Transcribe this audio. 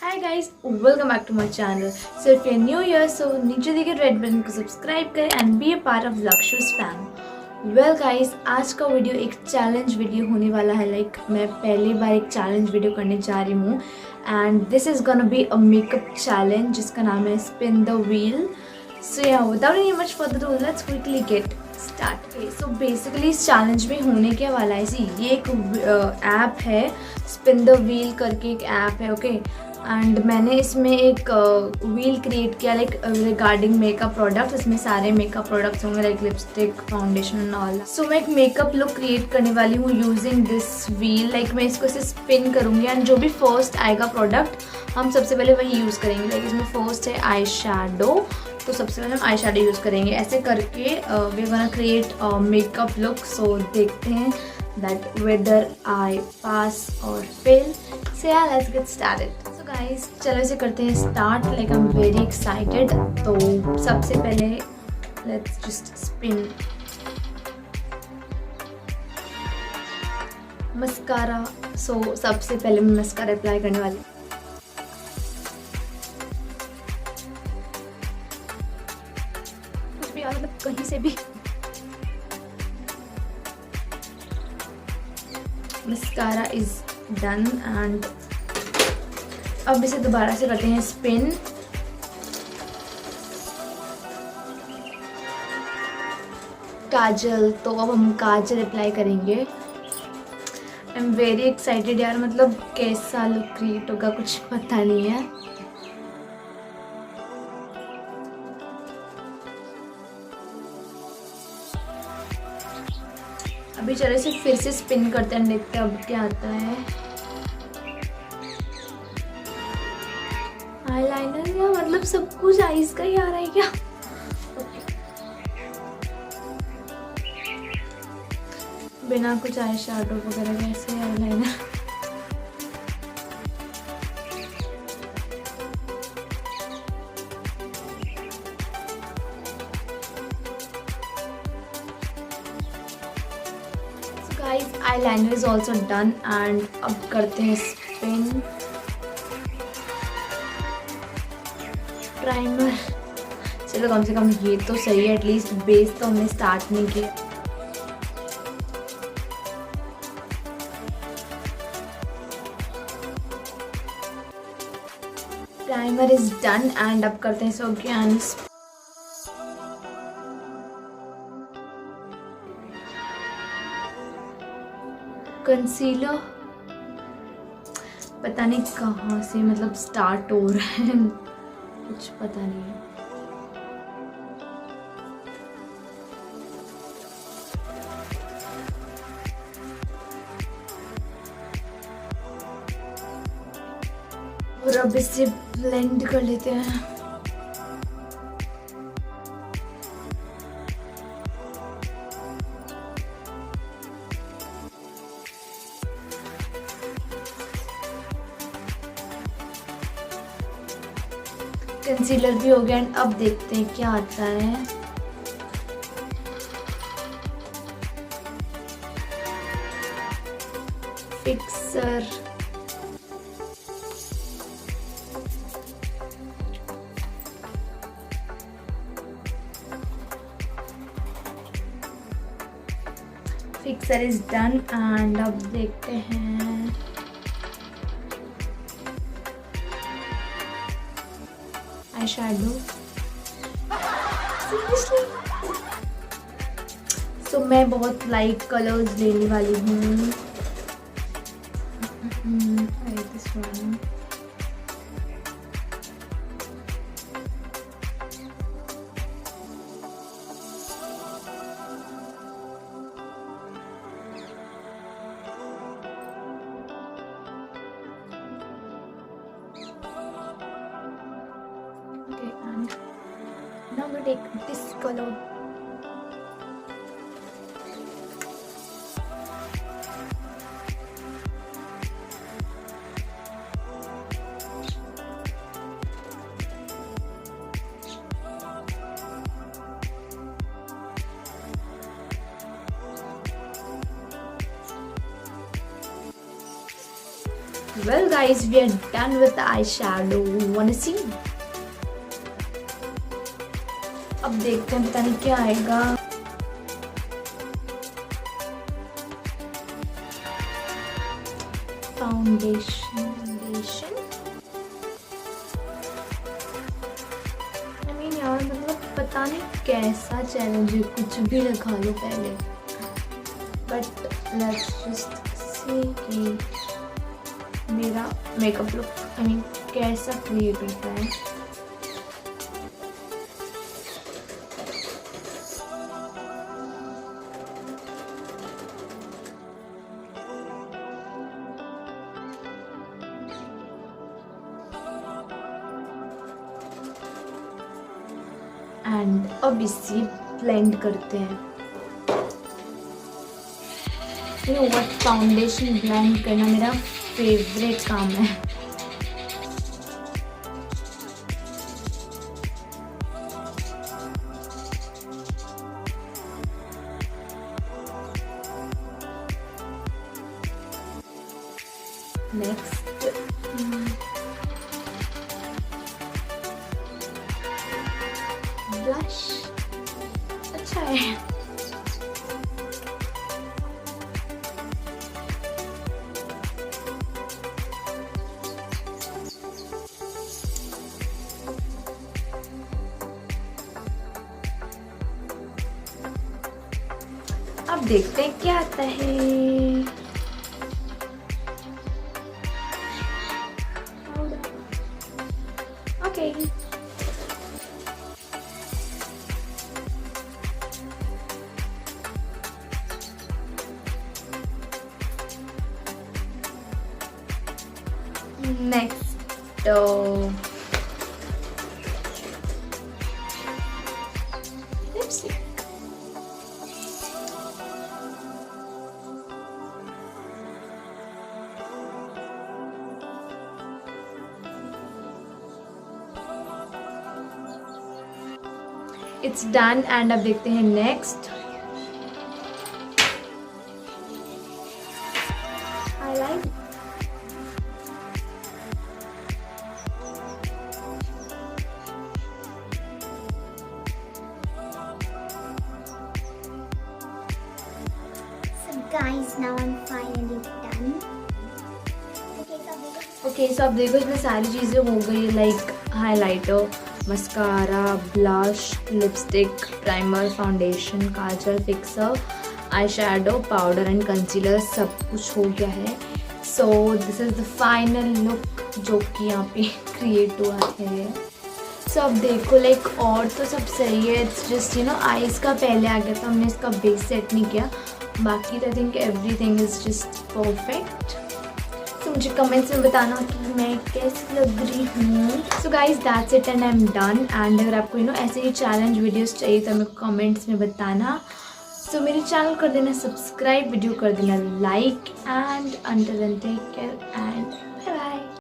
Hi guys, welcome back to my channel. So if you're new here, so नीचे दिखे red button को subscribe करें and be a part of Lakshu's fan. Well guys, आज का video एक challenge video होने वाला है. मैं पहली बार एक चैलेंज वीडियो करने जा रही हूँ and this is gonna be a makeup challenge जिसका नाम है spin the wheel. So yeah, without any much further ado, let's quickly get start. Okay, so basically इस चैलेंज में होने क्या वाला है, ये एक ऐप है, spin the wheel करके एक ऐप है. ओके एंड मैंने इसमें एक व्हील क्रिएट किया रिगार्डिंग मेकअप प्रोडक्ट्स. इसमें सारे मेकअप प्रोडक्ट्स होंगे लिपस्टिक, फाउंडेशन एंड ऑल. सो मैं एक मेकअप लुक क्रिएट करने वाली हूँ यूजिंग दिस व्हील. मैं इसको ऐसे स्पिन करूँगी एंड जो भी फर्स्ट आएगा प्रोडक्ट हम सबसे पहले वही यूज़ करेंगे. इसमें फर्स्ट है आई शैडो, तो सबसे पहले हम आई शैडो यूज़ करेंगे. ऐसे करके we are gonna create makeup look. So देखते हैं दैट वेदर आई पास और फेल. सो या लेट्स गेट स्टार्टेड. गाइस चलो इसे करते हैं start. I am very excited. तो सबसे पहले लेट्स जस्ट स्पिन. मस्कारा. सो सबसे पहले मैं मस्कारा अप्लाई करने वाली. कुछ भी मतलब कहीं से भी. मस्कारा इज डन एंड अब इसे दोबारा से करते हैं स्पिन. काजल, तो अब हम काजल अप्लाई करेंगे. आई एम वेरी एक्साइटेड यार, मतलब कैसा लुक क्रिएट होगा कुछ पता नहीं है. अभी चलो इसे फिर से स्पिन करते हैं, देखते हैं अब क्या आता है. आईलाइनर या मतलब सब कुछ आईज का ही आ रहा है क्या? बिना कुछ आई शैडो वगैरह कैसे eyeliner. So guys, eyeliner is also done and अब करते हैं स्पिन. प्राइमर, चलो कम से कम ये तो सही है, एटलीस्ट बेस तो हमने स्टार्ट नहीं किया. प्राइमर इज डन एंड अब करते हैं सो ज्ञान. कंसीलर पता नहीं कहाँ से मतलब स्टार्ट हो रहा है, कुछ पता नहीं है. और अब इसे ब्लेंड कर लेते हैं. कंसीलर भी हो गया एंड अब देखते हैं क्या आता है. Fixer, fixer is done and अब देखते हैं आई शैडो. सो मैं बहुत लाइट कलर्स लेने वाली हूँ. This one. Okay, and now we take this color. Well guys, we are done with the eyeshadow. Wanna see? अब देखते हैं, पता नहीं क्या आएगा. Foundation. यार मतलब पता नहीं कैसा चैलेंज है, कुछ भी लगा लो पहले. बट लेट्स जस्ट सी कि मेरा मेकअप लुक कैसा क्रिएट होता है. एंड अब इसे ब्लेंड करते हैं. You know what, foundation blend करना मेरा फेवरेट काम है. Next blush. अच्छा है. अब देखते हैं क्या आता है. Okay. Next lipstick. It's done. And अब देखते हैं next highlight. Guys, now I'm finally done. Okay so अब देखो इसमें सारी चीज़ें हो गई, like highlighter, mascara, blush, lipstick, primer, foundation, Kajal, fixer, eye shadow, powder and concealer, सब कुछ हो गया है. So this is the final look जो कि यहाँ पे क्रिएट हुआ है. सो अब देखो लाइक और तो सब सही है. इट्स जस्ट आईज का पहले आ गया था, हमने इसका बेस सेट नहीं किया. बाकी I think everything is just perfect. तो मुझे कमेंट्स में बताना कि मैं कैसी लग रही हूँ. So guys that's it and I am done. And अगर आपको ऐसे ही चैलेंज वीडियोस चाहिए तो मेरे को कमेंट्स में बताना. सो मेरे चैनल कर देना सब्सक्राइब, वीडियो कर देना like. And until then take care and